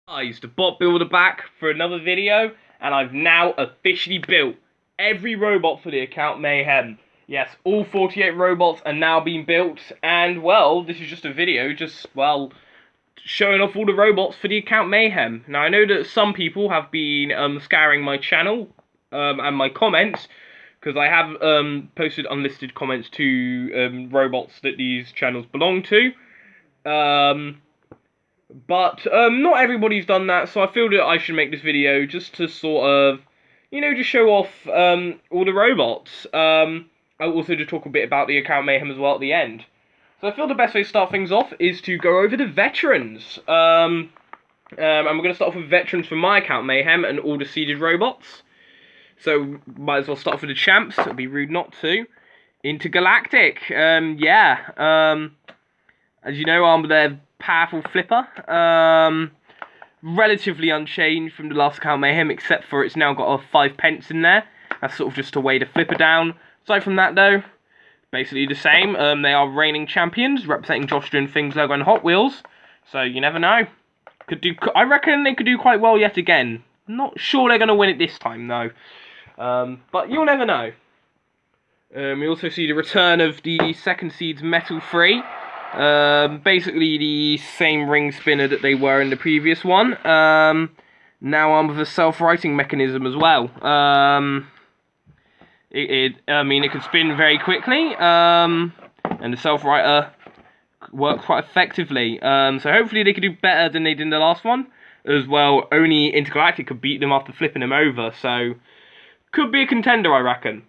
Guys, the bot builder back for another video, and I've now officially built every robot for the account Mayhem. Yes, all 48 robots are now being built, and well, this is just a video, showing off all the robots for the account Mayhem. Now, I know that some people have been scouring my channel and my comments, because I have posted unlisted comments to robots that these channels belong to. But not everybody's done that, so I feel that I should make this video just to sort of, just show off all the robots. I'll also just talk a bit about the account Mayhem as well at the end. So I feel the best way to start things off is to go over the veterans. And we're going to start off with veterans for my account Mayhem and all the seeded robots. So might as well start off with the champs, it'd be rude not to. Intergalactic, as you know, I'm their powerful flipper, relatively unchanged from the last account Mayhem, except for it's now got a 5 pence in there. That's sort of just to weigh the flipper down. Aside from that though, basically the same. They are reigning champions, representing Josh Doing Things logo and Hot Wheels, so you never know. I reckon they could do quite well yet again. Not sure they're going to win it this time though, but you'll never know. We also see the return of the second seeds Metal Free. Basically the same ring spinner that they were in the previous one. Now armed with a self-righting mechanism as well. It can spin very quickly, and the self-righter works quite effectively. So hopefully they could do better than they did in the last one. As well, only Intergalactic could beat them after flipping them over, so could be a contender, I reckon.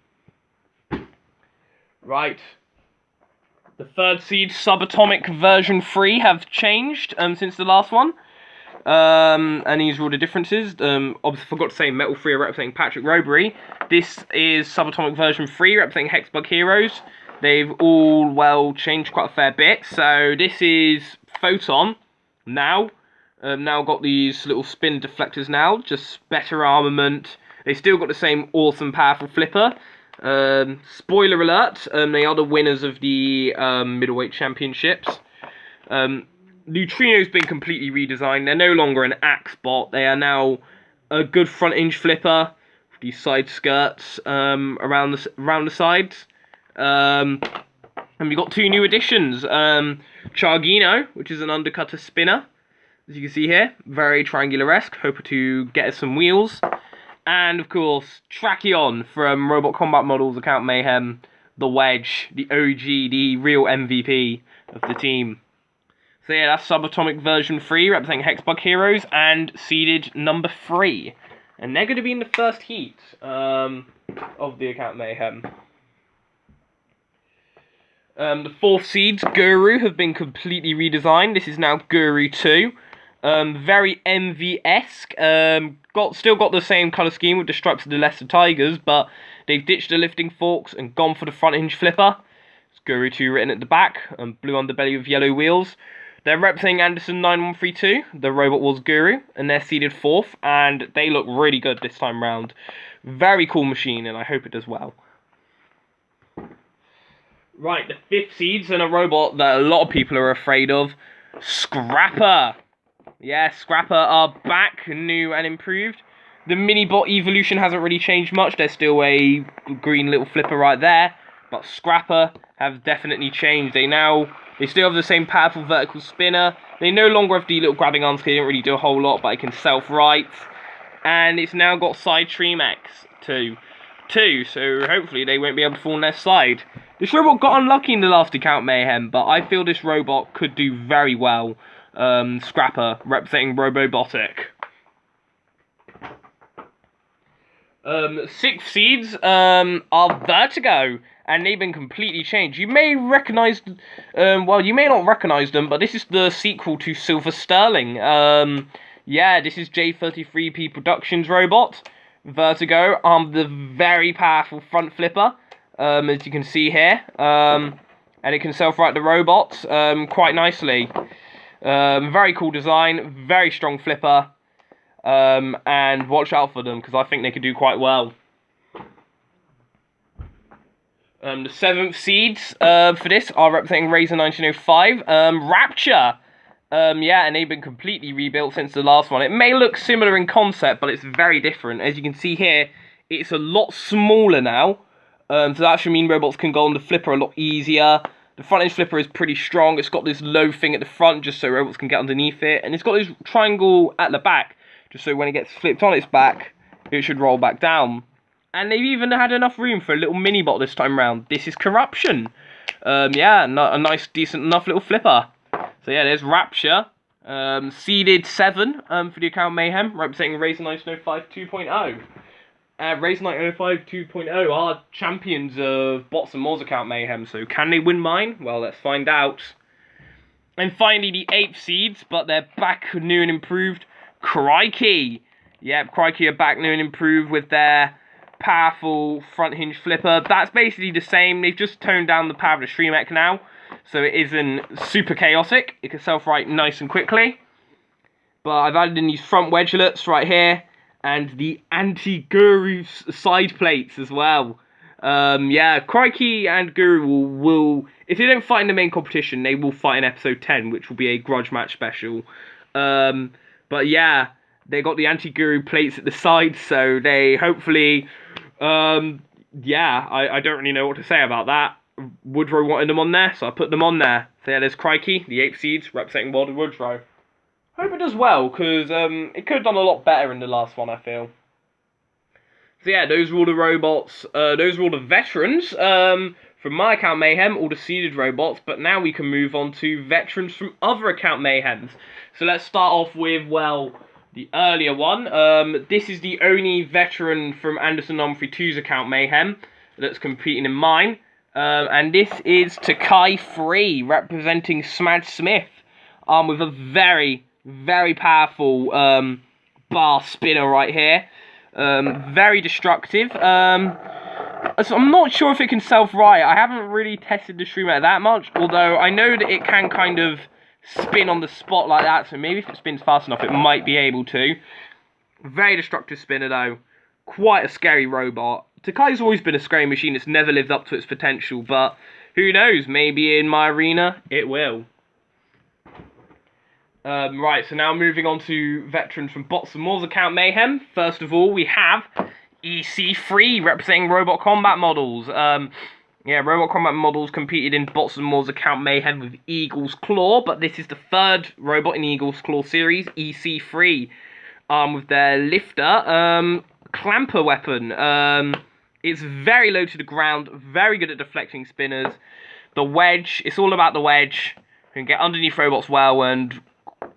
Right. The third seed subatomic version 3 have changed since the last one. And these are all the differences. Obviously, forgot to say Metal 3 are representing Patrick RoboRebe. This is subatomic version 3 representing Hexbug Heroes. They've all, changed quite a fair bit. So this is Photon now. Now got these little spin deflectors now. Just better armament. They still got the same awesome, powerful flipper. Spoiler alert, they are the winners of the middleweight championships. Neutrino's been completely redesigned. They're no longer an axe bot. They are now a good front hinge flipper with these side skirts around the sides. And we've got 2 new additions. Chargino, which is an undercutter spinner, as you can see here, very triangular-esque, hoping to get us some wheels. And, of course, Tracheon from Robot Combat Models account Mayhem, the Wedge, the OG, the real MVP of the team. So yeah, that's Subatomic version 3, representing Hexbug Heroes, and seeded number 3. And they're going to be in the first heat of the account Mayhem. The 4th seeds, Guru, have been completely redesigned. This is now Guru 2. Very MV-esque. Still got the same colour scheme with the stripes of the Lesser Tigers, but they've ditched the lifting forks and gone for the front hinge flipper. It's Guru 2 written at the back, and blue underbelly with yellow wheels. They're representing Anderson 9132, the Robot Wars Guru, and they're seeded 4th, and they look really good this time round. Very cool machine, and I hope it does well. Right, the 5th seeds and a robot that a lot of people are afraid of, Scrapper. Yeah, Scrapper are back, new and improved. The mini-bot evolution hasn't really changed much. There's still a green little flipper right there. But Scrapper have definitely changed. They still have the same powerful vertical spinner. They no longer have the little grabbing arms, because they don't really do a whole lot, but it can self-right. And it's now got side Stream X too, so hopefully they won't be able to fall on their side. This robot got unlucky in the last account Mayhem, but I feel this robot could do very well. Scrapper, representing Robotic. 6th seeds are Vertigo, and they've been completely changed. You may recognise, you may not recognise them, but this is the sequel to Silver Sterling. Yeah, this is J33P Productions robot, Vertigo, the very powerful front flipper, as you can see here, and it can self-right the robots quite nicely. Very cool design, very strong flipper, and watch out for them, because I think they could do quite well. The 7th seeds for this are representing Razor 1905, Rapture. Yeah, and they've been completely rebuilt since the last one. It may look similar in concept, but it's very different. As you can see here, it's a lot smaller now. So that should mean robots can go on the flipper a lot easier. The front edge flipper is pretty strong. It's got this low thing at the front just so robots can get underneath it. And it's got this triangle at the back just so when it gets flipped on its back, it should roll back down. And they've even had enough room for a little mini bot this time round. This is Corruption. Yeah, a nice, decent enough little flipper. So yeah, there's Rapture. Seeded 7 for the account Mayhem, representing Razor 1905 2.0. Razor 1905 2.0 are champions of Bots and More's account Mayhem, so can they win mine? Well, let's find out. And finally, the 8th seeds, but they're back new and improved. Crikey! Yep, Crikey are back new and improved with their powerful front hinge flipper. That's basically the same. They've just toned down the power of the Stream Mech now, so it isn't super chaotic. It can self-right nice and quickly. But I've added in these front wedgelets right here, and the anti-Guru side plates as well. Yeah, Crikey and Guru will, if they don't fight in the main competition, they will fight in episode 10, which will be a grudge match special. But yeah, they got the anti-Guru plates at the side, so they hopefully, yeah, I don't really know what to say about that. Woodrow wanted them on there, so I put them on there. So yeah, there's Crikey, the 8th seeds, representing World of Woodrow. Hope it does well, because it could have done a lot better in the last one, I feel. So yeah, those were all the robots, those were all the veterans from my account Mayhem, all the seeded robots, but now we can move on to veterans from other account Mayhems. So let's start off with, well, the earlier one. This is the only veteran from Anderson Humphrey 2's account Mayhem that's competing in mine. And this is Takei 3, representing Smad Smith, with a very, very powerful bar spinner right here. Very destructive. So I'm not sure if it can self-right. I haven't really tested the Stream Mech that much, although I know that it can kind of spin on the spot like that, so maybe if it spins fast enough, it might be able to. Very destructive spinner, though. Quite a scary robot. Takei's always been a scary machine. It's never lived up to its potential, but who knows? Maybe in my arena, it will. Right, so now moving on to veterans from Bots and More's account Mayhem. First of all, we have EC3, representing Robot Combat Models. Yeah, Robot Combat Models competed in Bots and More's account Mayhem with Eagle's Claw, but this is the third robot in Eagle's Claw series, EC3, with their lifter, clamper weapon. It's very low to the ground, very good at deflecting spinners. The wedge, it's all about the wedge. You can get underneath robots well and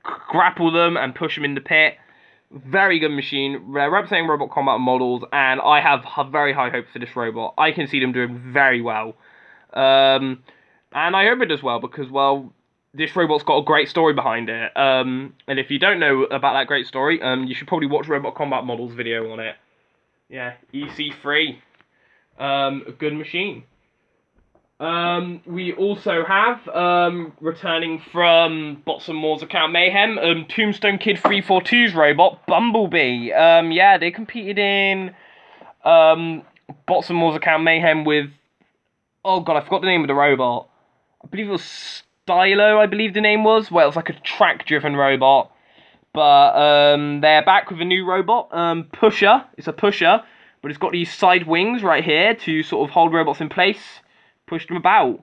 grapple them and push them in the pit. Very good machine. They're representing Robot Combat Models, and I have very high hopes for this robot. I can see them doing very well. And I hope it does well, because, well, this robot's got a great story behind it. And if you don't know about that great story, you should probably watch Robot Combat Models video on it. Yeah, EC3. A good machine. We also have, returning from Bots and More's account Mayhem, Tombstone Kid 342's robot, Bumblebee. Yeah, they competed in, Bots and More's account Mayhem with, oh god, I forgot the name of the robot. I believe it was Stylo, I believe the name was. Well, it's like a track-driven robot. But, they're back with a new robot, Pusher. It's a pusher, but it's got these side wings right here to sort of hold robots in place. Push them about.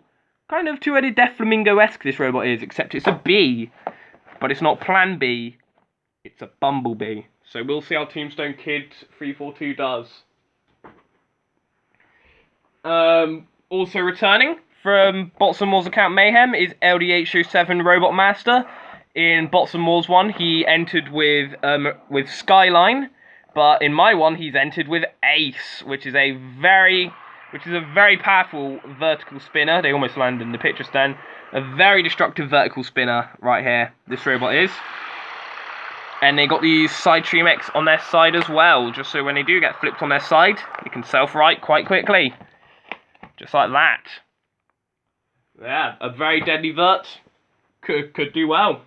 Kind of two-headed Death Flamingo-esque this robot is, except it's a bee. But it's not Plan B. It's a Bumblebee. So we'll see how Tombstone Kid 342 does. Also returning from Bots and More's account Mayhem is LDH07 Robot Master. In Bots and More's one, he entered with Skyline. But in my one, he's entered with Ace, which is a very powerful vertical spinner. They almost landed in the pit just then. A very destructive vertical spinner right here, this robot is. And they got these side Stream Mechs on their side as well, just so when they do get flipped on their side, they can self-right quite quickly. Just like that. Yeah, a very deadly vert. Could do well.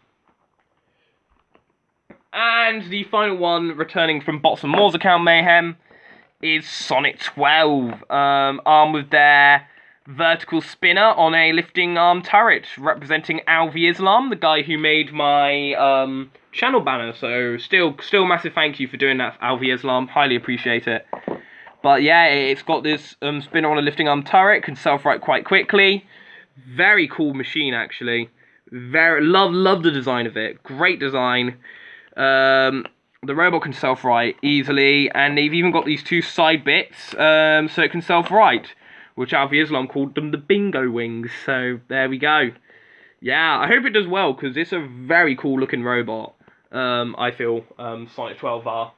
And the final one, returning from Bots and More's account Mayhem, is Sonic 12, armed with their vertical spinner on a lifting arm turret, representing Alvi Islam, the guy who made my channel banner. So still massive thank you for doing that, Alvi Islam. Highly appreciate it. But yeah, it's got this spinner on a lifting arm turret, can self-right quite quickly. Very cool machine, actually. Love the design of it. Great design. The robot can self-right easily, and they've even got these two side bits, so it can self-right, which Alvi Islam called them the bingo wings. So there we go. Yeah, I hope it does well, because it's a very cool looking robot. I feel Sonic 12R.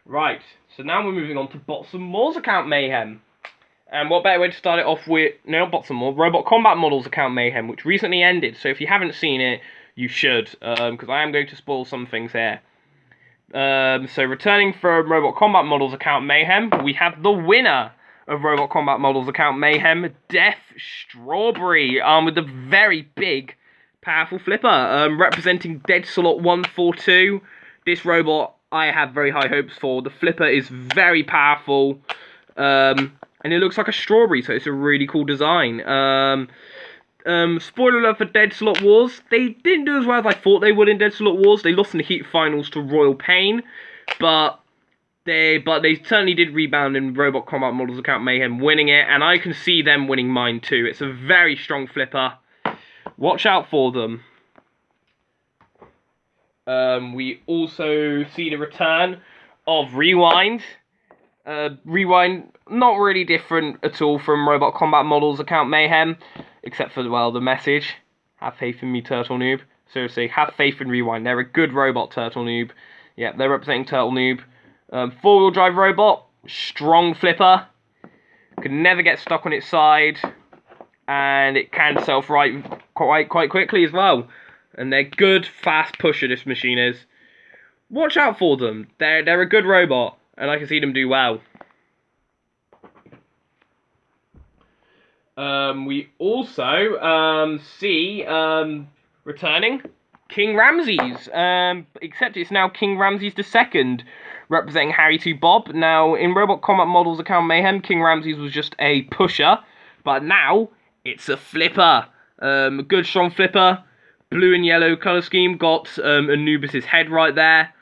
Right, so now we're moving on to Bots and More's account Mayhem. And what better way to start it off with, no, Bots and More, Robot Combat Models account Mayhem, which recently ended. So if you haven't seen it, you should, because I am going to spoil some things here. So returning from Robot Combat Models account Mayhem, we have the winner of Robot Combat Models account Mayhem, Death Strawberry, with a very big, powerful flipper, representing Dead Slot 142. This robot I have very high hopes for. The flipper is very powerful, and it looks like a strawberry, so it's a really cool design. Spoiler alert for Dead Slot Wars. They didn't do as well as I thought they would in Dead Slot Wars. They lost in the Heat Finals to Royal Pain, but they certainly did rebound in Robot Combat Models account Mayhem, winning it, and I can see them winning mine too. It's a very strong flipper. Watch out for them. We also see the return of Rewind. Rewind, not really different at all from Robot Combat Models account Mayhem, except for, well, the message. Have faith in me, Turtle Noob. Seriously, have faith in Rewind. They're a good robot, Turtle Noob. Yeah, they're representing Turtle Noob. Four-wheel drive robot, strong flipper. Can never get stuck on its side. And it can self-right quite quickly as well. And they're good, fast pusher, this machine is. Watch out for them. They're a good robot, and I can see them do well. We also see returning King Ramses, except it's now King Ramses II, representing Harry 2 Bob. Now, in Robot Combat Models account Mayhem, King Ramses was just a pusher, but now it's a flipper. A good strong flipper. Blue and yellow colour scheme, got Anubis' head right there.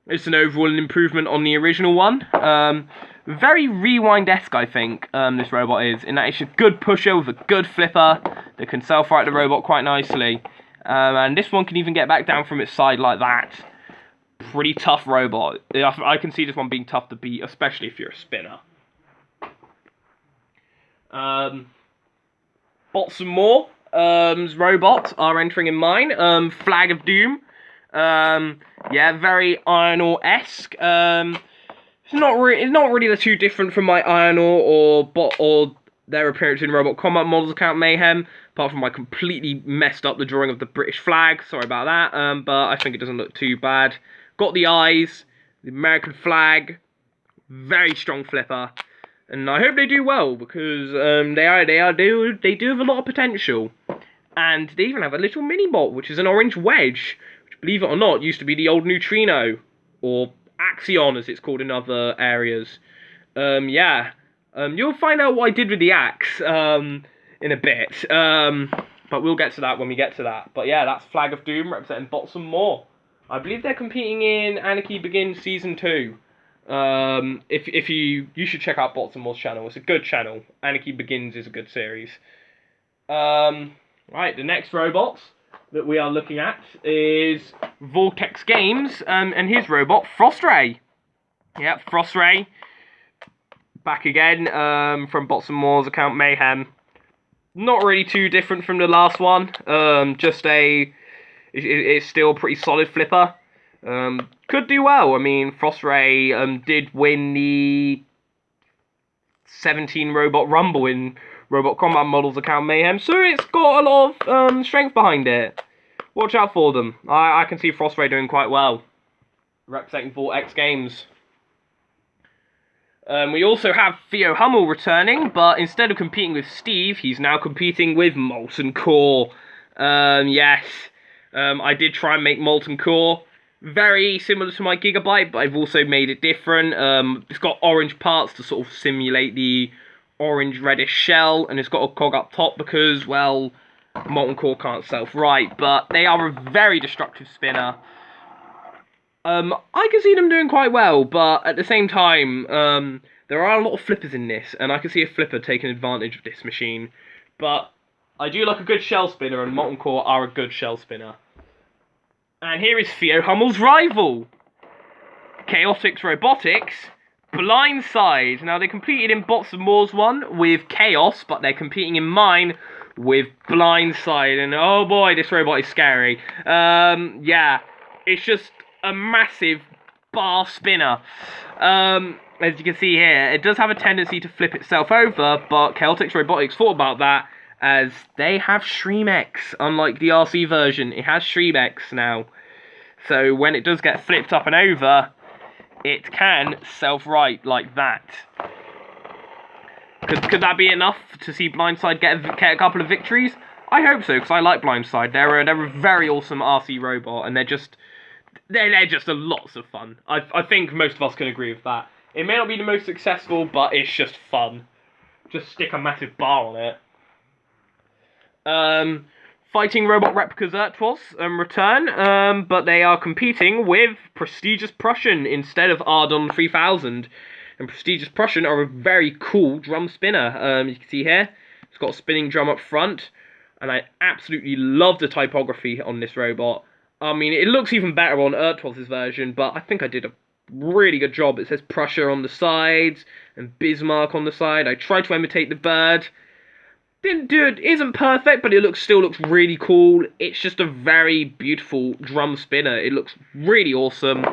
It's an overall improvement on the original one. Very Rewind-esque, I think, this robot is, in that it's a good pusher with a good flipper that can self-right the robot quite nicely. And this one can even get back down from its side like that. Pretty tough robot. I can see this one being tough to beat, especially if you're a spinner. Bots and More. Robots are entering in mine. Flag of Doom. Yeah, very Iron Ore-esque. It's not really the too different from my Iron Ore or their appearance in Robot Combat Models account Mayhem, apart from I completely messed up the drawing of the British flag. Sorry about that. But I think it doesn't look too bad. Got the eyes, the American flag, very strong flipper. And I hope they do well, because they do have a lot of potential. And they even have a little mini-bot, which is an orange wedge, which, believe it or not, used to be the old Neutrino, or Axion, as it's called in other areas. Yeah. You'll find out what I did with the axe in a bit. But we'll get to that when we get to that. But yeah, that's Flag of Doom representing Bots and More. I believe they're competing in Anarchy Begins Season 2. If you should check out Bots and More's channel. It's a good channel. Anarchy Begins is a good series. Right, the next robot that we are looking at is Vortex Games and his robot Frostray. Yep, Frostray. Back again from Bots and More's account Mayhem. Not really too different from the last one. It's still a pretty solid flipper. Could do well. I mean, Frostray did win the 17 Robot Rumble in Robot Combat Models account Mayhem, so it's got a lot of strength behind it. Watch out for them. I can see Frostray doing quite well, representing Vortex Games. We also have Theo Hummel returning, but instead of competing with Steve, he's now competing with Molten Core. Yes, I did try and make Molten Core. Very similar to my Gigabyte, but I've also made it different. It's got orange parts to sort of simulate the orange reddish shell, and it's got a cog up top because, well, Molten Core can't self-right, but they are a very destructive spinner. I can see them doing quite well, but at the same time, there are a lot of flippers in this, and I can see a flipper taking advantage of this machine. But I do like a good shell spinner, and Molten Core are a good shell spinner. And here is Theo Hummel's rival, Chaotix Robotics, Blindside. Now, they competed in Bots of Moors 1 with Chaos, but they're competing in mine with Blindside. And oh boy, this robot is scary. Yeah, it's just a massive bar spinner. As you can see here, it does have a tendency to flip itself over, but Chaotix Robotics thought about that, as they have StreamX, unlike the RC version. It has StreamX now. So when it does get flipped up and over, it can self-right like that. Could that be enough to see Blindside get a couple of victories? I hope so, because I like Blindside. They're a very awesome RC robot, and they're just a lots of fun. I think most of us can agree with that. It may not be the most successful, but it's just fun. Just stick a massive bar on it. Fighting Robot Replicas Ertwas return, but they are competing with Prestigious Prussian instead of Ardon 3000. And Prestigious Prussian are a very cool drum spinner. You can see here, it's got a spinning drum up front, and I absolutely love the typography on this robot. I mean, it looks even better on Ertwas' version, but I think I did a really good job. It says Prussia on the sides and Bismarck on the side. I tried to imitate the bird. Didn't do it. Isn't perfect, but it still looks really cool. It's just a very beautiful drum spinner. It looks really awesome,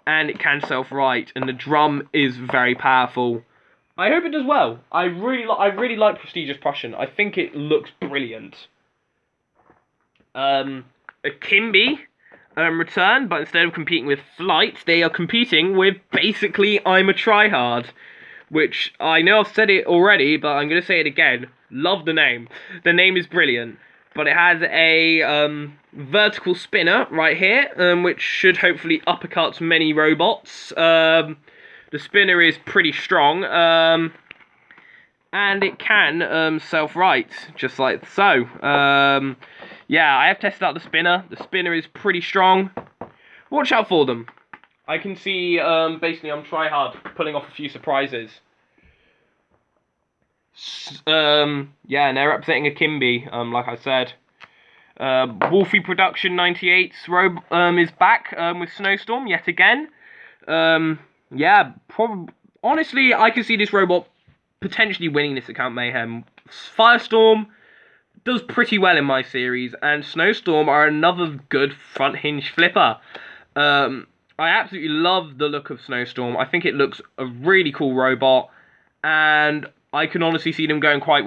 and it can self-right, and the drum is very powerful. I hope it does well. I really like Prestigious Prussian. I think it looks brilliant. Akimbi return, but instead of competing with Flight, they are competing with basically I'm a Tryhard, which I know I've said it already, but I'm going to say it again. Love the name. The name is brilliant, but it has a vertical spinner right here, which should hopefully uppercut many robots. The spinner is pretty strong, and it can self-right, just like so. Yeah, I have tested out the spinner. The spinner is pretty strong. Watch out for them. I can see, basically, I'm Tryhard pulling off a few surprises. Yeah, and they're representing Akimbi, like I said. Wolfie Production 98's is back with Snowstorm yet again. Yeah, honestly, I can see this robot potentially winning this account Mayhem. Firestorm does pretty well in my series, and Snowstorm are another good front hinge flipper. I absolutely love the look of Snowstorm. I think it looks a really cool robot, and I can honestly see them going quite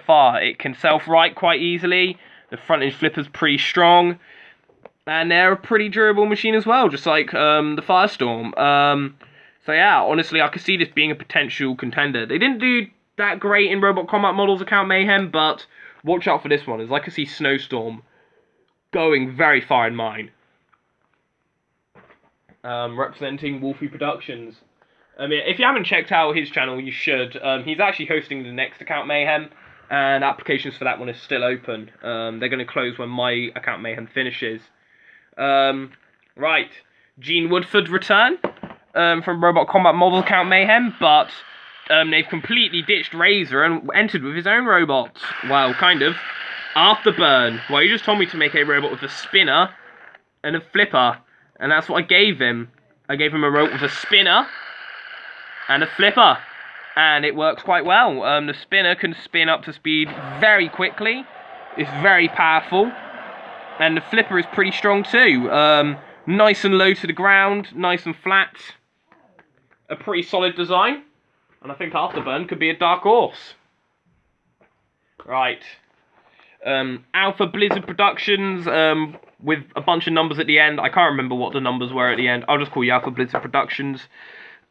far. It can self-right quite easily. The front hinge flipper's pretty strong, and they're a pretty durable machine as well, just like the Firestorm. So yeah, honestly, I could see this being a potential contender. They didn't do that great in Robot Combat Models account Mayhem, but watch out for this one, as I can see Snowstorm going very far in mine. Representing Wolfie Productions. I mean, if you haven't checked out his channel, you should. He's actually hosting the next account Mayhem, and applications for that one is still open. They're going to close when my account Mayhem finishes. Right, Gene Woodford return from Robot Combat Model account Mayhem, but they've completely ditched Razor and entered with his own robot. Well, kind of. Afterburn. Well, he just told me to make a robot with a spinner and a flipper, and that's what I gave him. I gave him a robot with a spinner and a flipper, and it works quite well. The spinner can spin up to speed very quickly. It's very powerful, and the flipper is pretty strong too. Nice and low to the ground, nice and flat. A pretty solid design, and I think Afterburn could be a dark horse. Right. Alpha Blizzard Productions, with a bunch of numbers at the end. I can't remember what the numbers were at the end. I'll just call you Alpha Blizzard Productions.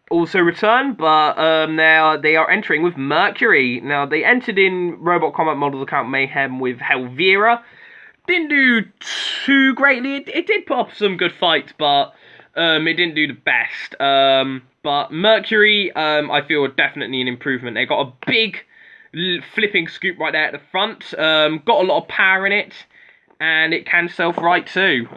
Also return, but they are entering with Mercury. Now, they entered in Robot Combat Models account Mayhem with Helvira. Didn't do too greatly. It did put up some good fights, but it didn't do the best. But Mercury, I feel, are definitely an improvement. They got a big flipping scoop right there at the front. Got a lot of power in it, and it can self-right too.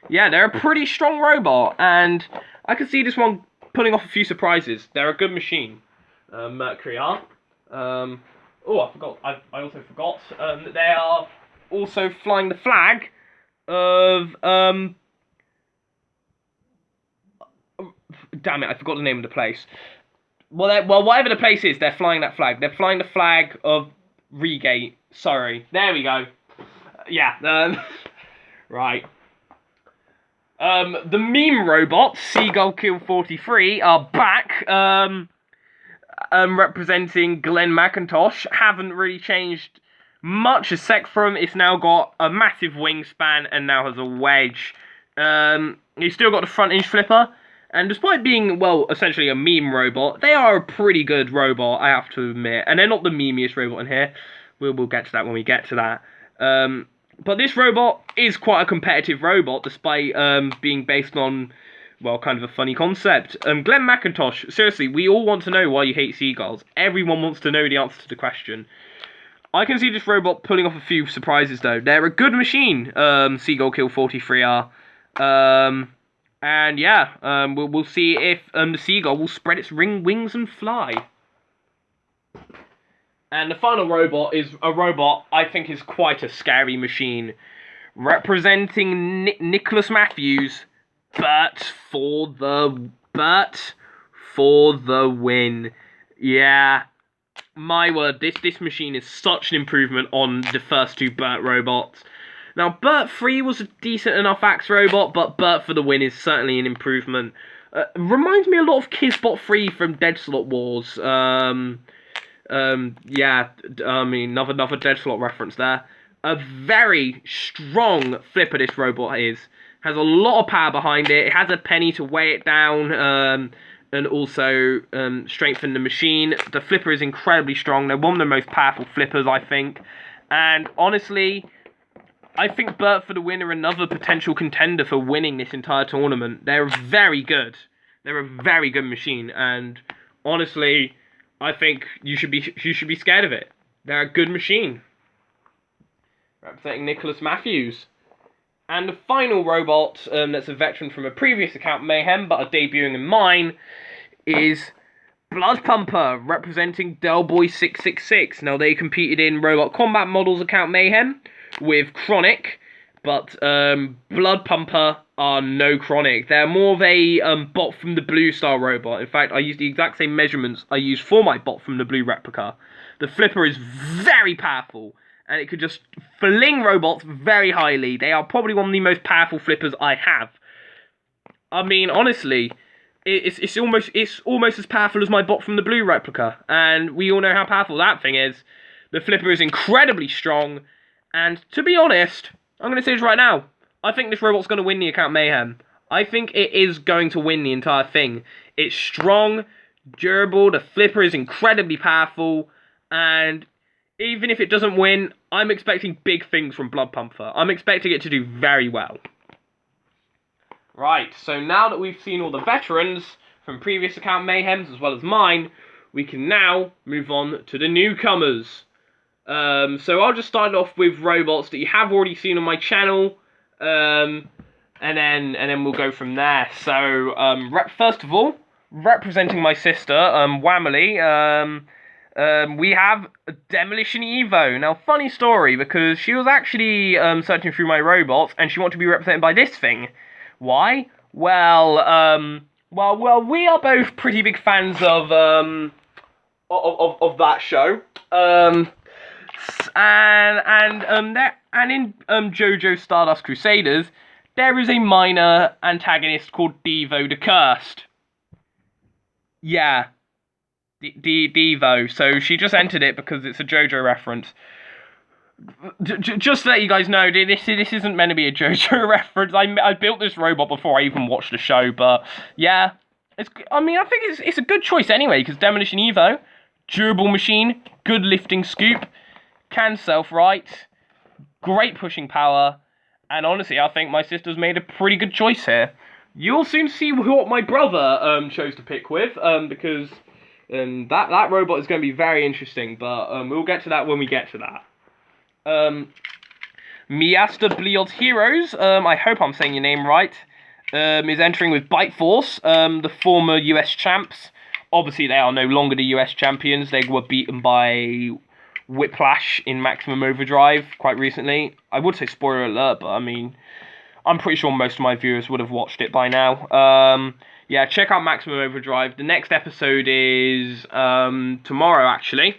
Yeah, they're a pretty strong robot, and I can see this one pulling off a few surprises. They're a good machine. Mercury are. Oh, I forgot. I also forgot that they are also flying the flag of damn it, I forgot the name of the place. Well, whatever the place is, they're flying that flag. They're flying the flag of Regate. Sorry, there we go. Yeah. Right. The meme robots, Seagull Kill 43, are back. Representing Glenn McIntosh. Haven't really changed much except from it's now got a massive wingspan and now has a wedge. He's still got the front hinge flipper, and despite being, well, essentially a meme robot, they are a pretty good robot, I have to admit. And they're not the memeiest robot in here. We'll get to that when we get to that. But this robot is quite a competitive robot, despite being based on, well, kind of a funny concept. Glenn McIntosh, seriously, we all want to know why you hate seagulls. Everyone wants to know the answer to the question. I can see this robot pulling off a few surprises, though. They're a good machine, Seagull Kill 43 are. And yeah, we'll see if the seagull will spread its wings and fly. And the final robot is a robot I think is quite a scary machine. Representing Nicholas Matthews, Bert for the win. Yeah, my word, this machine is such an improvement on the first two Bert robots. Now, Bert 3 was a decent enough axe robot, but Bert for the win is certainly an improvement. Reminds me a lot of Kizbot 3 from Dead Slot Wars. Yeah, I mean, another Dead Slot reference there. A very strong flipper this robot is. Has a lot of power behind it. It has a penny to weigh it down, and also strengthen the machine. The flipper is incredibly strong. They're one of the most powerful flippers, I think. And honestly, I think Bert for the win are another potential contender for winning this entire tournament. They're very good. They're a very good machine, and honestly, I think you should be scared of it. They're a good machine. Representing Nicholas Matthews. And the final robot that's a veteran from a previous account, Mayhem, but are debuting in mine, is Blood Pumper, representing Delboy666. Now, they competed in Robot Combat Models account Mayhem with Chronic, but Blood Pumper are no Chronic. They're more of a bot from the Blue style robot. In fact, I use the exact same measurements I use for my bot from the Blue replica. The flipper is very powerful, and it could just fling robots very highly. They are probably one of the most powerful flippers I have. I mean, honestly, it's almost as powerful as my bot from the Blue replica, and we all know how powerful that thing is. The flipper is incredibly strong, and to be honest, I'm going to say this right now, I think this robot's going to win the account Mayhem. I think it is going to win the entire thing. It's strong, durable, the flipper is incredibly powerful, and even if it doesn't win, I'm expecting big things from Blood Pumper. I'm expecting it to do very well. Right, so now that we've seen all the veterans from previous account Mayhems as well as mine, we can now move on to the newcomers. So I'll just start off with robots that you have already seen on my channel, and then we'll go from there. So first of all, representing my sister, Whamily, we have Demolition Evo. Now, funny story, because she was actually searching through my robots, and she wanted to be represented by this thing. Why? Well, we are both pretty big fans of that show. And in JoJo Stardust Crusaders, there is a minor antagonist called Devo the Cursed. Yeah. Devo. So she just entered it because it's a JoJo reference. Just to let you guys know, this isn't meant to be a JoJo reference. I built this robot before I even watched the show, but yeah, I think it's a good choice anyway, because Demolition Evo, durable machine, good lifting scoop, can self-right, great pushing power, and honestly, I think my sister's made a pretty good choice here. You'll soon see what my brother chose to pick with, because that robot is going to be very interesting, but we'll get to that when we get to that. Miasta Bliod Heroes, I hope I'm saying your name right, is entering with Bite Force, the former US champs. Obviously, they are no longer the US champions. They were beaten by Whiplash in Maximum Overdrive quite recently. I would say spoiler alert, but I mean, I'm pretty sure most of my viewers would have watched it by now. Yeah, check out Maximum Overdrive. The next episode is tomorrow, actually.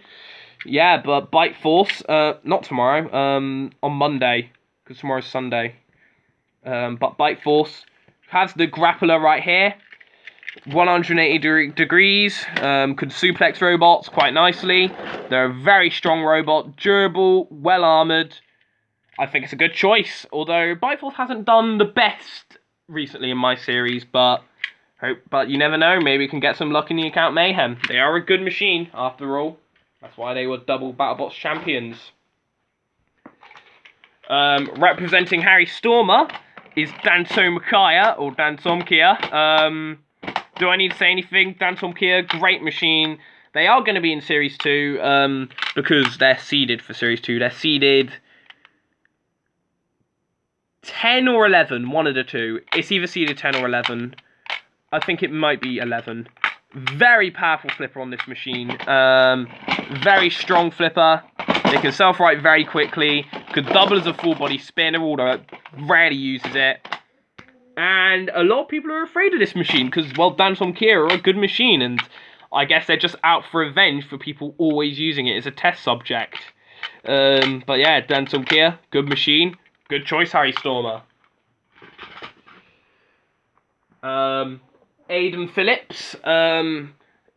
Yeah, but Bite Force, not tomorrow, on Monday, because tomorrow's Sunday. But Bite Force has the grappler right here. 180 degrees, could suplex robots quite nicely. They're a very strong robot, durable, well armoured. I think it's a good choice, although Bite Force hasn't done the best recently in my series, but you never know, maybe we can get some luck in the account Mayhem. They are a good machine, after all. That's why they were double BattleBots champions. Representing Harry Stormer is Dansomkia, or Dansomkia. Do I need to say anything? Dansomkia, great machine. They are going to be in Series 2, because they're seeded for Series 2. They're seeded 10 or 11, one of the two. It's either seeded 10 or 11. I think it might be 11. Very powerful flipper on this machine. Very strong flipper. They can self-right very quickly. Could double as a full body spinner, although rarely uses it. And a lot of people are afraid of this machine because, well, Dansomkia are a good machine, and I guess they're just out for revenge for people always using it as a test subject. But yeah, Dansomkia, good machine. Good choice, Harry Stormer. Aidan Phillips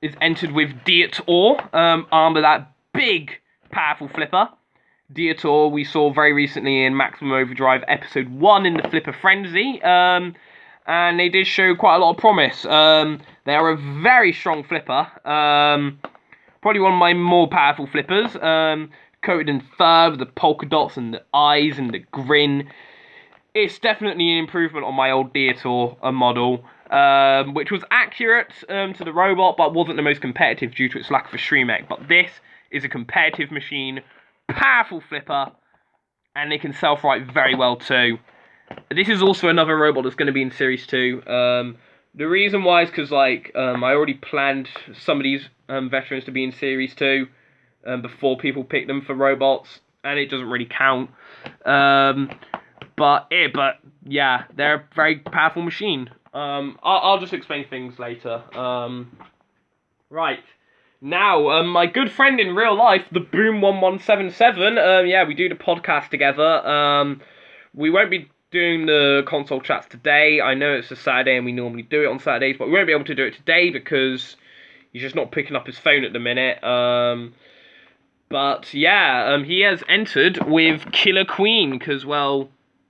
is entered with Dietor, armed that big, powerful flipper. Dietor we saw very recently in Maximum Overdrive Episode 1 in the Flipper Frenzy, and they did show quite a lot of promise. They are a very strong flipper, probably one of my more powerful flippers, coated in fur with the polka dots and the eyes and the grin. It's definitely an improvement on my old Dietor model, which was accurate to the robot, but wasn't the most competitive due to its lack of a Shremek. But this is a competitive machine, powerful flipper, and they can self-right very well too. This is also another robot that's going to be in Series 2. The reason why is because I already planned some of these veterans to be in Series 2 before people pick them for robots, and it doesn't really count. But yeah, they're a very powerful machine. I'll just explain things later. Right. Now, my good friend in real life, the Boom1177, yeah, we do the podcast together. We won't be doing the console chats today. I know it's a Saturday and we normally do it on Saturdays, but we won't be able to do it today because he's just not picking up his phone at the minute. But yeah, he has entered with Killer Queen because, well,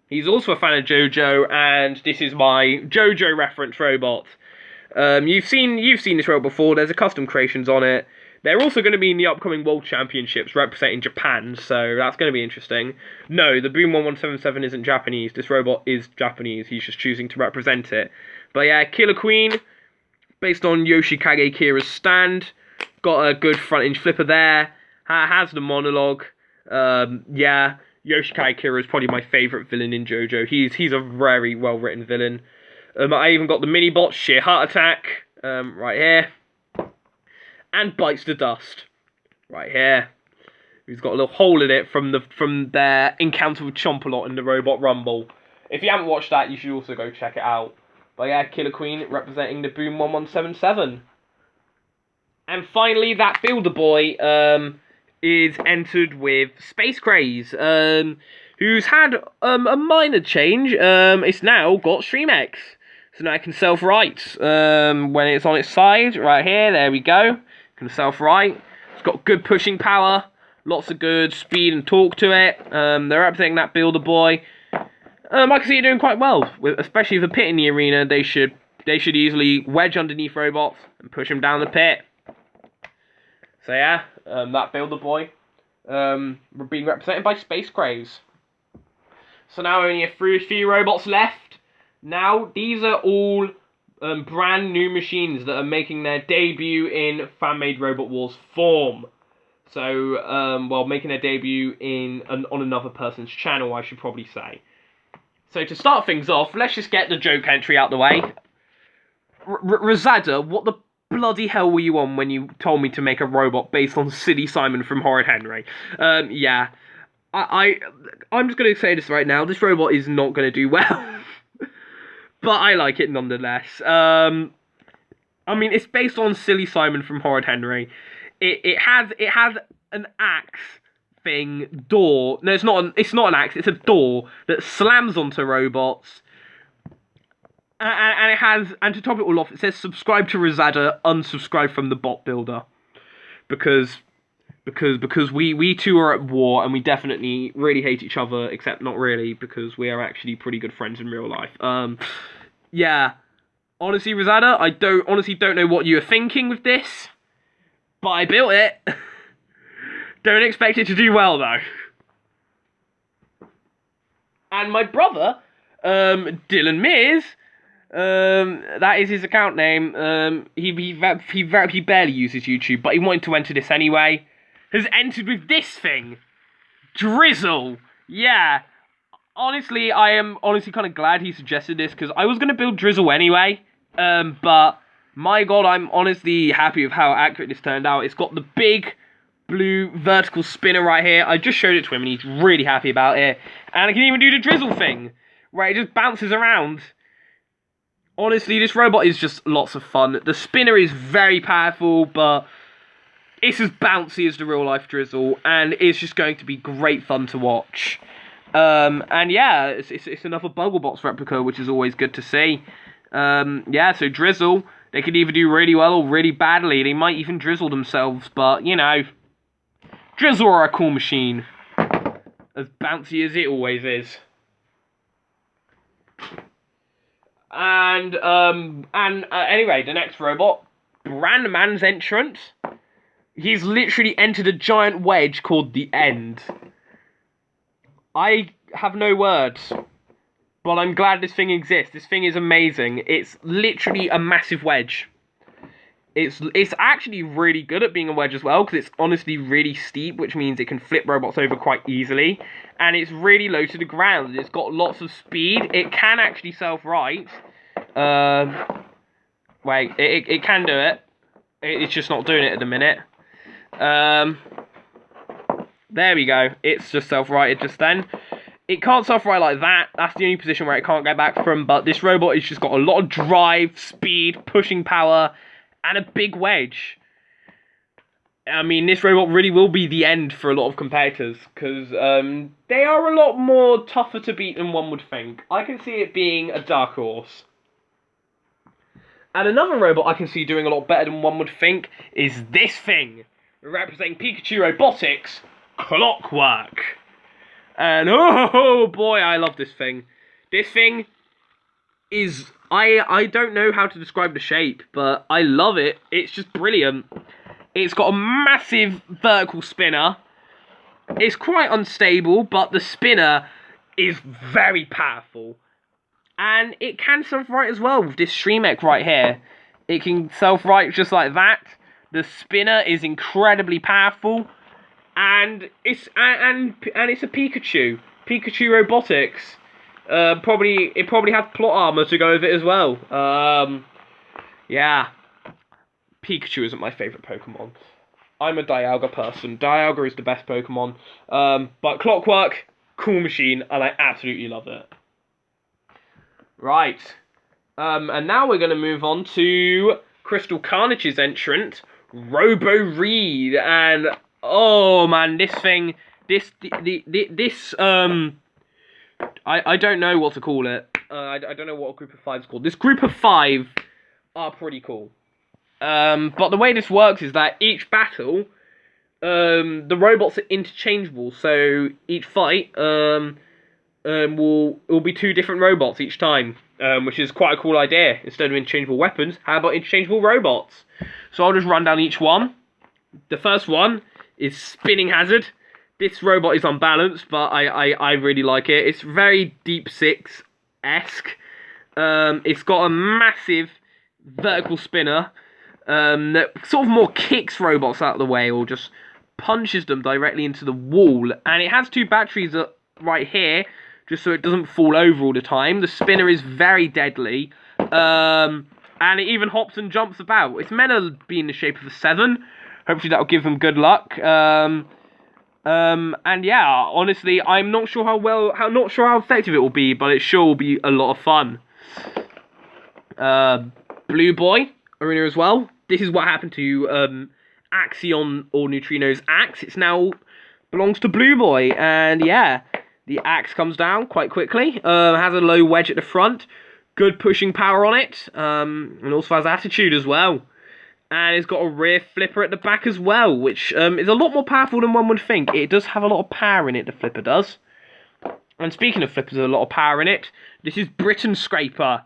he's also a fan of JoJo, and this is my JoJo reference robot. You've seen this robot before. There's a custom creations on it. They're also going to be in the upcoming World Championships representing Japan, so that's going to be interesting. No, the Boom1177 isn't Japanese. This robot is Japanese. He's just choosing to represent it. But yeah, Killer Queen, based on Yoshikage Kira's stand. Got a good front hinge flipper there. Has the monologue. Yeah, Yoshikage Kira is probably my favourite villain in JoJo. He's a very well written villain. I even got the mini bot Sheer Heart Attack right here, and Bites the Dust right here. He's got a little hole in it from their encounter with Chompalot in the Robot Rumble. If you haven't watched that, you should also go check it out. But yeah, Killer Queen representing the Boom1177. And finally, that Builder Boy is entered with Space Craze, who's had a minor change. It's now got Shremex, so now it can self-right when it's on its side, right here, there we go. It can self-right. It's got good pushing power, lots of good speed and torque to it. They're representing that Builder Boy. I can see it doing quite well, especially with the pit in the arena. They should easily wedge underneath robots and push them down the pit. So yeah, that Builder Boy being represented by Space Craze. So now only a few robots left. Now, these are all brand new machines that are making their debut in fan-made Robot Wars form. So, well, making their debut on another person's channel, I should probably say. So, to start things off, let's just get the joke entry out the way. Razada, what the bloody hell were you on when you told me to make a robot based on Silly Simon from Horrid Henry? Yeah. I'm just going to say this right now. This robot is not going to do well. But I like it nonetheless. I mean, it's based on Silly Simon from Horrid Henry. It has an axe thing door. No, it's not an axe. It's a door that slams onto robots. And it has, and to top it all off, it says subscribe to Razada, unsubscribe from the bot builder, because we two are at war and we definitely really hate each other, except not really, because we are actually pretty good friends in real life. Yeah, honestly, Razada, I honestly don't know what you were thinking with this, but I built it. Don't expect it to do well though. And my brother, Dylan Mears. That is his account name. He barely uses YouTube, but he wanted to enter this anyway. Has entered with this thing, Drizzle. Yeah, honestly, I am kind of glad he suggested this because I was gonna build Drizzle anyway. But my God, I'm honestly happy with how accurate this turned out. It's got the big blue vertical spinner right here. I just showed it to him and he's really happy about it. And I can even do the Drizzle thing, where it just bounces around. Honestly, this robot is just lots of fun. The spinner is very powerful, but it's as bouncy as the real-life Drizzle, and it's just going to be great fun to watch. And yeah, it's another Bugglebox replica, which is always good to see. Yeah, so Drizzle, they could either do really well or really badly. They might even drizzle themselves, but, you know, Drizzle are a cool machine. As bouncy as it always is. And anyway, the next robot, Brandman's entrant. He's literally entered a giant wedge called the End. I have no words, but I'm glad this thing exists. This thing is amazing. It's literally a massive wedge. It's actually really good at being a wedge as well, because it's honestly really steep, which means it can flip robots over quite easily. And it's really low to the ground. It's got lots of speed. It can actually self-right. Wait, it can do it. It's just not doing it at the minute. There we go. It's just self-righted just then. It can't self-right like that. That's the only position where it can't go back from. But this robot has just got a lot of drive, speed, pushing power, and a big wedge. I mean, this robot really will be the end for a lot of competitors, because they are a lot more tougher to beat than one would think. I can see it being a dark horse. And another robot I can see doing a lot better than one would think is this thing, representing Pikachu Robotics, Clockwork. And oh boy, I love this thing. This thing is, I don't know how to describe the shape, but I love it. It's just brilliant. It's got a massive vertical spinner. It's quite unstable, but the spinner is very powerful. And it can self-right as well with this Shremek right here. It can self-right just like that. The spinner is incredibly powerful. And it's a Pikachu. Pikachu Robotics. It probably has plot armor to go with it as well. Yeah. Pikachu isn't my favourite Pokemon. I'm a Dialga person. Dialga is the best Pokemon. But Clockwork, cool machine, and I absolutely love it. Right. And now we're going to move on to Crystal Carnage's entrant, RoboRebe. And, oh man, this thing, I don't know what to call it. I don't know what a group of 5 is called. This group of 5 are pretty cool. But the way this works is that each battle, the robots are interchangeable. So each fight will be 2 different robots each time, which is quite a cool idea. Instead of interchangeable weapons, how about interchangeable robots? So I'll just run down each one. The first one is Spinning Hazard. This robot is unbalanced, but I really like it. It's very Deep Six-esque. It's got a massive vertical spinner that sort of more kicks robots out of the way or just punches them directly into the wall. And it has 2 batteries right here, just so it doesn't fall over all the time. The spinner is very deadly, and it even hops and jumps about. It's meant to be in the shape of a 7. Hopefully that'll give them good luck. And yeah, honestly, I'm not sure how effective it will be, but it sure will be a lot of fun. Blue Boy arena as well. This is what happened to Axion or Neutrino's axe. It's now belongs to Blue Boy, and yeah, the axe comes down quite quickly. Has a low wedge at the front, good pushing power on it, and also has attitude as well. And it's got a rear flipper at the back as well, which is a lot more powerful than one would think. It does have a lot of power in it, the flipper does. And speaking of flippers, there's a lot of power in it. This is Britain Scraper,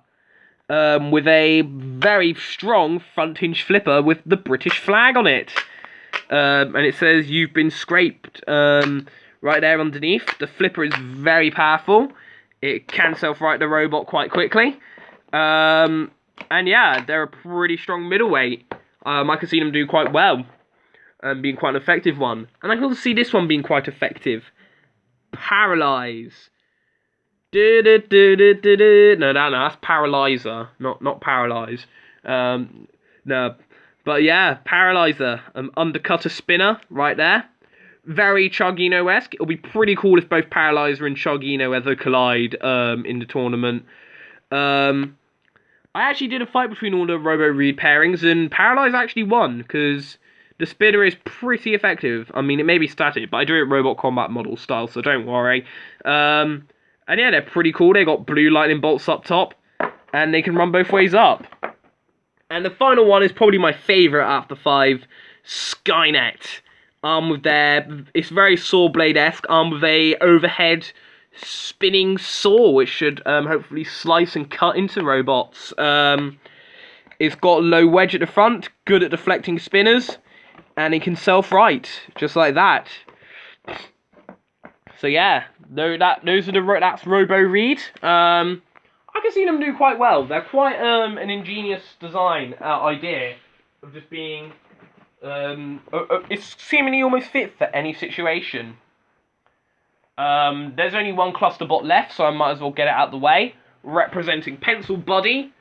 with a very strong front hinge flipper with the British flag on it. And it says, "You've been scraped," right there underneath. The flipper is very powerful. It can self-right the robot quite quickly. And yeah, they're a pretty strong middleweight. I can see them do quite well, being quite an effective one. And I can also see this one being quite effective. Paralyze. No, that's Paralyzer, not Paralyze. No, but yeah, Paralyzer, undercutter spinner right there. Very Chugino-esque. It'll be pretty cool if both Paralyzer and Chugino ever collide in the tournament. I actually did a fight between all the RoboRebe pairings, and Paralyzer actually won, because the spinner is pretty effective. I mean, it may be static, but I do it Robot Combat Model style, so don't worry. And yeah, they're pretty cool. They got blue lightning bolts up top, and they can run both ways up. And the final one is probably my favourite after 5, Skynet. With it's very saw blade-esque, armed with a overhead spinning saw, which should hopefully slice and cut into robots. It's got a low wedge at the front, good at deflecting spinners, and it can self-right, just like that. So yeah, that's RoboRebe. I can see them do quite well. They're quite an ingenious design idea of just being. It's seemingly almost fit for any situation. There's only one cluster bot left, so I might as well get it out of the way. Representing Pencil Body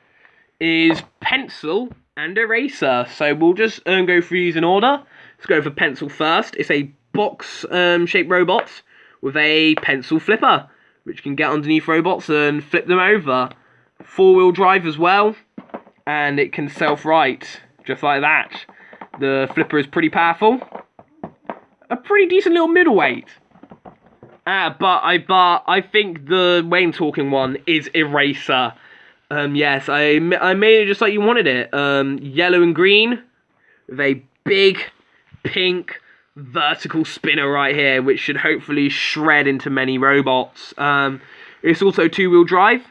is Pencil and Eraser. So we'll just go through these in order. Let's go for Pencil first. It's a box-shaped robot with a pencil flipper, which can get underneath robots and flip them over. 4-wheel drive as well, and it can self-right, just like that. The flipper is pretty powerful. A pretty decent little middleweight. But I think the Wayne talking one is Eraser. Yes, I made it just like you wanted it. Yellow and green with a big pink vertical spinner right here, which should hopefully shred into many robots. It's also 2-wheel drive.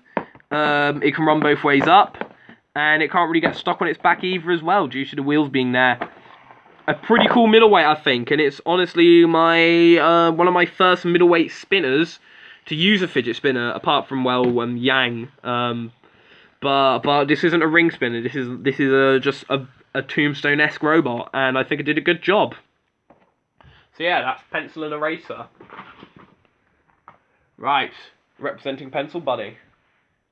It can run both ways up, and it can't really get stuck on its back either as well, due to the wheels being there. A pretty cool middleweight, I think, and it's honestly my one of my first middleweight spinners to use a fidget spinner, apart from Yang. But this isn't a ring spinner. This is just a Tombstone-esque robot, and I think it did a good job. So yeah, that's Pencil and Eraser. Right, representing Pencil Buddy.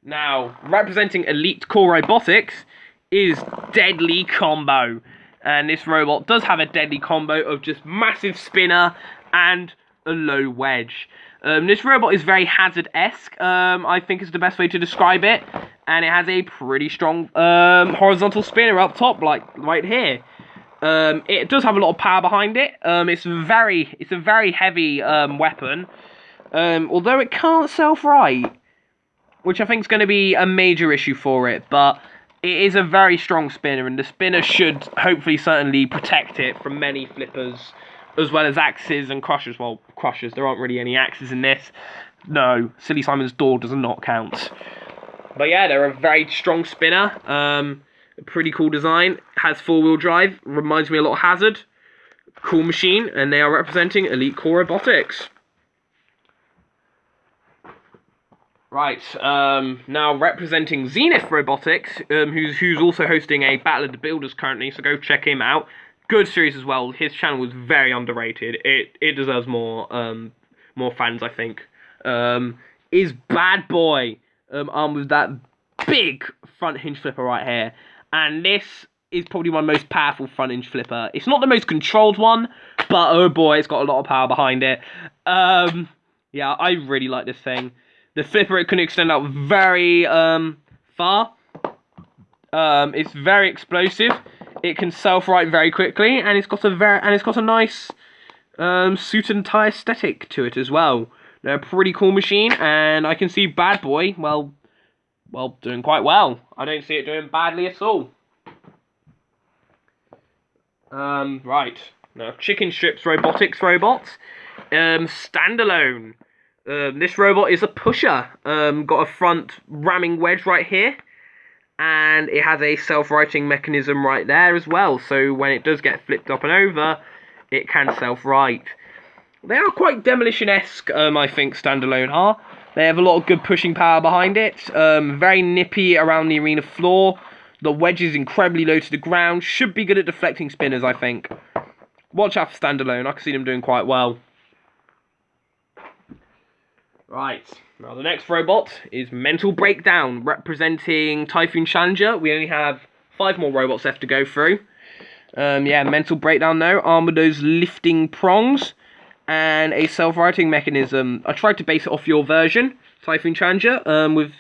Now, representing Elite Core Robotics is Deadly Combo. And this robot does have a deadly combo of just massive spinner and a low wedge. This robot is very Hazard-esque, I think is the best way to describe it. And it has a pretty strong horizontal spinner up top, like right here. It does have a lot of power behind it. It's a very heavy weapon. Although it can't self-right, which I think is going to be a major issue for it. But it is a very strong spinner, and the spinner should hopefully certainly protect it from many flippers, as well as axes and crushers. Well, crushers, there aren't really any axes in this. No, Silly Simon's door does not count. But yeah, they're a very strong spinner. A pretty cool design. Has 4-wheel drive. Reminds me a lot of Hazard. Cool machine, and they are representing Elite Core Robotics. Right, now representing Zenith Robotics, who's also hosting a Battle of the Builders currently, so go check him out. Good series as well. His channel was very underrated. It deserves more fans, I think. Is Bad Boy, armed with that big front hinge flipper right here, and this is probably my most powerful front hinge flipper. It's not the most controlled one, but oh boy, it's got a lot of power behind it. Yeah, I really like this thing. The flipper, it can extend out very far. It's very explosive. It can self-right very quickly, and it's got a nice suit and tie aesthetic to it as well. They're a pretty cool machine, and I can see Bad Boy well doing quite well. I don't see it doing badly at all. Right now, Chicken Strips Robotics robots, standalone. This robot is a pusher. Got a front ramming wedge right here, and it has a self-righting mechanism right there as well. So when it does get flipped up and over, it can self-right. They are quite Demolition-esque, I think, standalone are. They have a lot of good pushing power behind it. Very nippy around the arena floor. The wedge is incredibly low to the ground. Should be good at deflecting spinners, I think. Watch out for standalone. I can see them doing quite well. Right, now the next robot is Mental Breakdown, representing Typhoon Challenger. We only have 5 more robots left to go through. Yeah, Mental Breakdown though, armed with those lifting prongs and a self-righting mechanism. I tried to base it off your version, Typhoon Challenger, with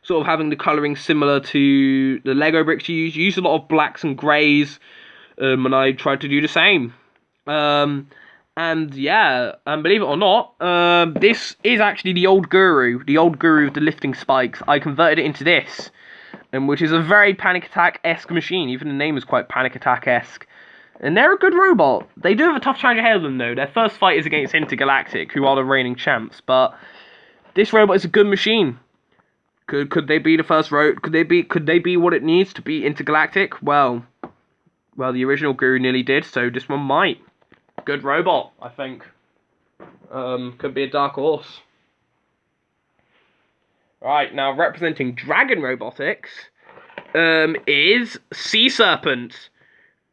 sort of having the colouring similar to the Lego bricks you use. You use a lot of blacks and greys, and I tried to do the same. And yeah, believe it or not, this is actually the old Guru of the lifting spikes. I converted it into this, which is a very Panic Attack-esque machine. Even the name is quite Panic Attack-esque. And they're a good robot. They do have a tough challenge ahead of them, though. Their first fight is against Intergalactic, who are the reigning champs. But this robot is a good machine. Could they be the first Could they be what it needs to be Intergalactic? Well, the original Guru nearly did, so this one might. Good robot, I think. Could be a dark horse. Right, now representing Dragon Robotics is Sea Serpent.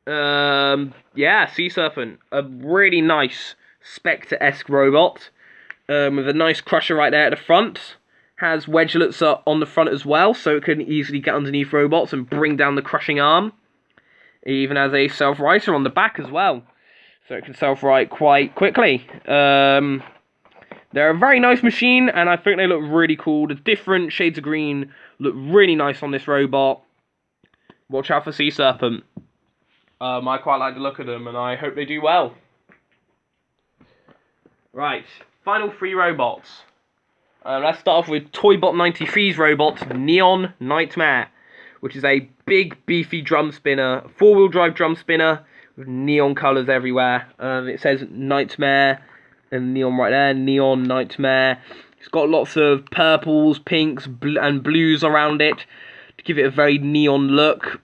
Yeah, Sea Serpent. A really nice Spectre-esque robot. With a nice crusher right there at the front. Has wedgelets on the front as well, so it can easily get underneath robots and bring down the crushing arm. It even has a self-righter on the back as well, so it can self-right quite quickly. They're a very nice machine, and I think they look really cool. The different shades of green look really nice on this robot. Watch out for Sea Serpent. I quite like the look of them, and I hope they do well. Right, final 3 robots. Let's start off with Toybot 93's robot, Neon Nightmare, which is a big, beefy drum spinner, 4-wheel drive drum spinner, with neon colours everywhere. It says Nightmare and neon right there, Neon Nightmare. It's got lots of purples, pinks, and blues around it to give it a very neon look.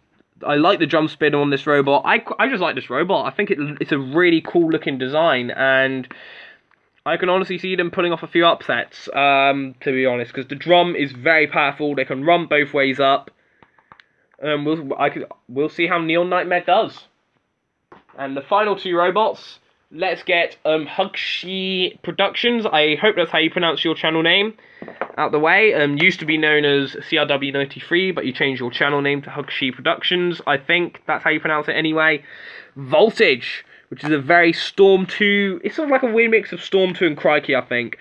I like the drum spinner on this robot. I just like this robot. I think it's a really cool looking design, and I can honestly see them pulling off a few upsets, to be honest, because the drum is very powerful. They can run both ways up. We'll see how Neon Nightmare does. And the final 2 robots, let's get Hugshi Productions. I hope that's how you pronounce your channel name. Out the way. Used to be known as CRW93, but you changed your channel name to Hugshi Productions. I think that's how you pronounce it anyway. Voltage, which is a very Storm 2. It's sort of like a weird mix of Storm 2 and Crikey, I think.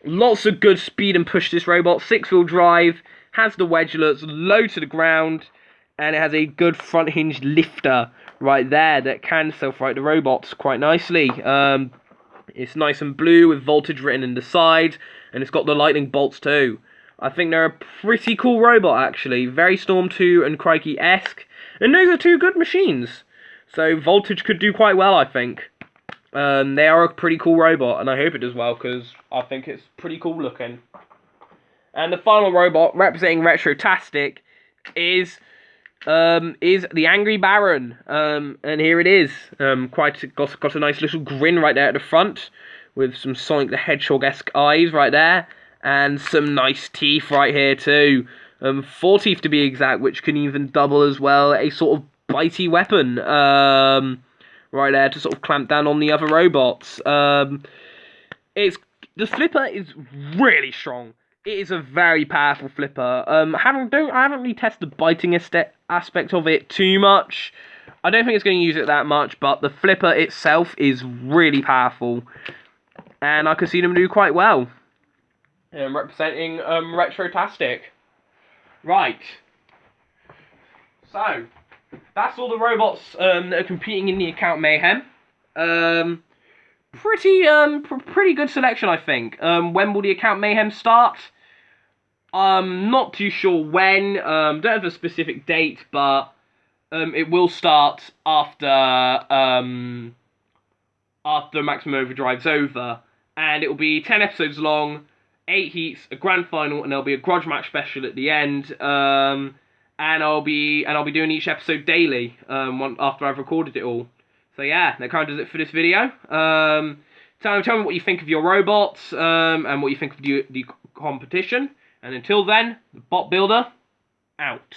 Lots of good speed and push this robot. 6-wheel drive, has the wedgelets, low to the ground, and it has a good front hinge lifter right there that can self-right the robots quite nicely. It's nice and blue with voltage written in the side, and it's got the lightning bolts too. I think they're a pretty cool robot, actually. Very Storm 2 and Crikey-esque, and those are 2 good machines. So Voltage could do quite well, I think. They are a pretty cool robot, and I hope it does well, because I think it's pretty cool looking. And the final robot, representing Retrotastic, is the Angry Baron. And here it is. Got a nice little grin right there at the front, with some Sonic the Hedgehog-esque eyes right there. And some nice teeth right here too. 4 teeth to be exact, which can even double as well. A sort of bitey weapon. Right there to sort of clamp down on the other robots. The flipper is really strong. It is a very powerful flipper. I haven't really tested the biting aspect of it too much. I don't think it's going to use it that much, but the flipper itself is really powerful, and I can see them do quite well. Representing Retrotastic. Right. So that's all the robots that are competing in the account Mayhem. Pretty good selection, I think. When will the account Mayhem start? Not too sure when. Don't have a specific date, but it will start after Maximum Overdrive's over, and it will be 10 episodes long, 8 heats, a grand final, and there'll be a grudge match special at the end. And I'll be doing each episode daily. After I've recorded it all. So yeah, that kind of does it for this video. Tell me what you think of your robots, and what you think of the competition. And until then, the Bot Builder, out.